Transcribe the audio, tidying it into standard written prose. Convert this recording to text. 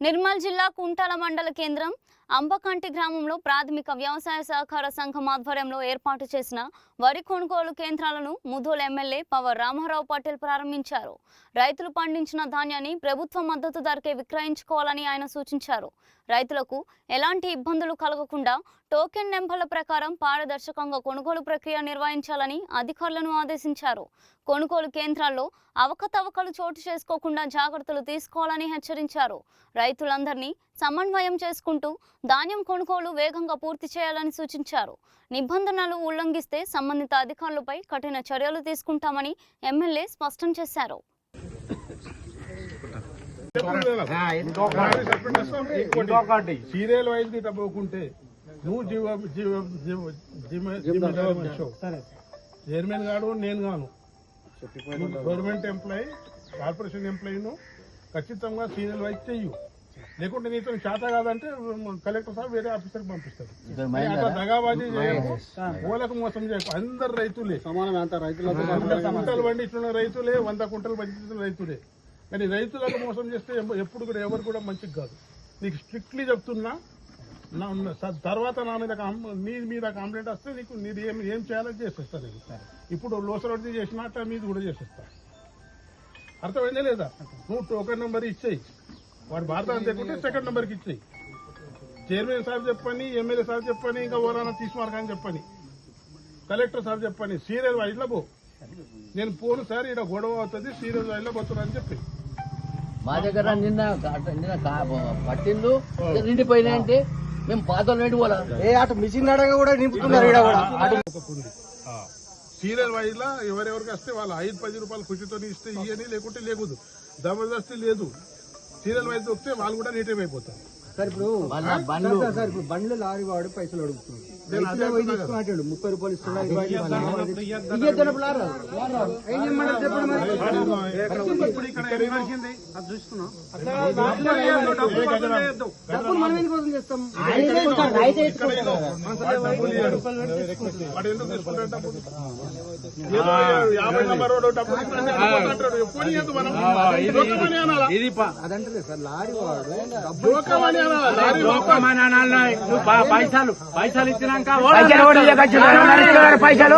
నిర్మల్ జిల్లా కుంటాల మండల కేంద్రం అంబకంటి గ్రామంలో ప్రాథమిక వ్యవసాయ సహకార సంఘం ఆధ్వర్యంలో ఏర్పాటు చేసిన వరి కొనుగోలు కేంద్రాలను ముధోల్ ఎమ్మెల్యే పవర్ రామారావు పటేల్ ప్రారంభించారు. రైతులు పండించిన ధాన్యాన్ని ప్రభుత్వ మద్దతు ధరకే విక్రయించుకోవాలని ఆయన సూచించారు. రైతులకు ఎలాంటి ఇబ్బందులు కలగకుండా టోకెన్ నెంబర్ల ప్రకారం పారదర్శకంగా కొనుగోలు ప్రక్రియ నిర్వహించాలని అధికారులను ఆదేశించారు. కొనుగోలు కేంద్రాల్లో అవకతవకలు చోటు చేసుకోకుండా జాగ్రత్తలు తీసుకోవాలని హెచ్చరించారు. రైతులందరినీ సమన్వయం చేసుకుంటూ ధాన్యం కొనుగోలు వేగంగా పూర్తి చేయాలని సూచించారు. నిబంధనలు ఉల్లంఘిస్తే సంబంధిత అధికారులపై కఠిన చర్యలు తీసుకుంటామని ఎమ్మెల్యే స్పష్టం చేశారు. సీరియల్ వైజ్ పోకుంటే నువ్వు చైర్మన్ గాడు నేను గాను గవర్నమెంట్ ఎంప్లాయీ కార్పొరేషన్ ఎంప్లాయీను ఖచ్చితంగా సీరియల్ వైజ్ చెయ్యు. లేకుంటే నీతో చేత కాదంటే కలెక్టర్ సార్ వేరే ఆఫీసర్కి పంపిస్తారు. అట్లా దగాబాజీ చేయకు, ఓలకు మోసం చేయకు. అందరు రైతులే కుంటలు పండించిన రైతులే, 100 కుంటలు పండించిన రైతులే. కానీ రైతులకు మోసం చేస్తే ఎప్పుడు కూడా ఎవరు కూడా మంచిది కాదు. నీకు స్ట్రిక్ట్లీ చెప్తున్నా. తర్వాత నా మీద కంప్లైంట్ వస్తే నీది ఏం చేయాలో చేసేస్తా. నేను ఇప్పుడు లోసరొడ్డి చేసినట్ట మీది కూడా చేసేస్తా. అర్థమైందే లేదా? నువ్వు టోకెన్ నెంబర్ ఇచ్చేయి, వాడు భారత లేకుంటే సెకండ్ నెంబర్కి ఇచ్చేయి. చైర్మన్ సార్ చెప్పని, ఎమ్మెల్యే సార్ చెప్పని, ఇంకా ఎవరైనా తీసుమారకని చెప్పని, కలెక్టర్ సార్ చెప్పని సీరియల్ వైజ్లో పో. నేను పోను సార్ ఇక్కడ గొడవ అవుతుంది, సీరియల్ వైజ్లో పోతున్నా అని చెప్పి. మా దగ్గర నిన్న పట్టిండు నిండిపోయినాయంటే మేము పాతలు పెట్టుకోవాలి. ఏ అటు మిషన్ అడగ కూడా నింపుతున్నారు. సీరియల్ వైజ్ లా ఎవరెవరికి వస్తే వాళ్ళు 5-10 రూపాయలు ఖుషితో ఇస్తే ఇయని, లేకుంటే లేకూడదు. జబర్దస్తి లేదు. సీరియల్ వైజ్ దొరికితే వాళ్ళు కూడా నీట్ అయిపోతారు. సార్ ఇప్పుడు బండ్లు లారీ వాడు పైసలు అడుగుతుంది, 30 రూపాయలు ఇస్తున్నాడు. అదంటే సార్ లారీ వాడు పైసలు ఇచ్చినాక పైసలు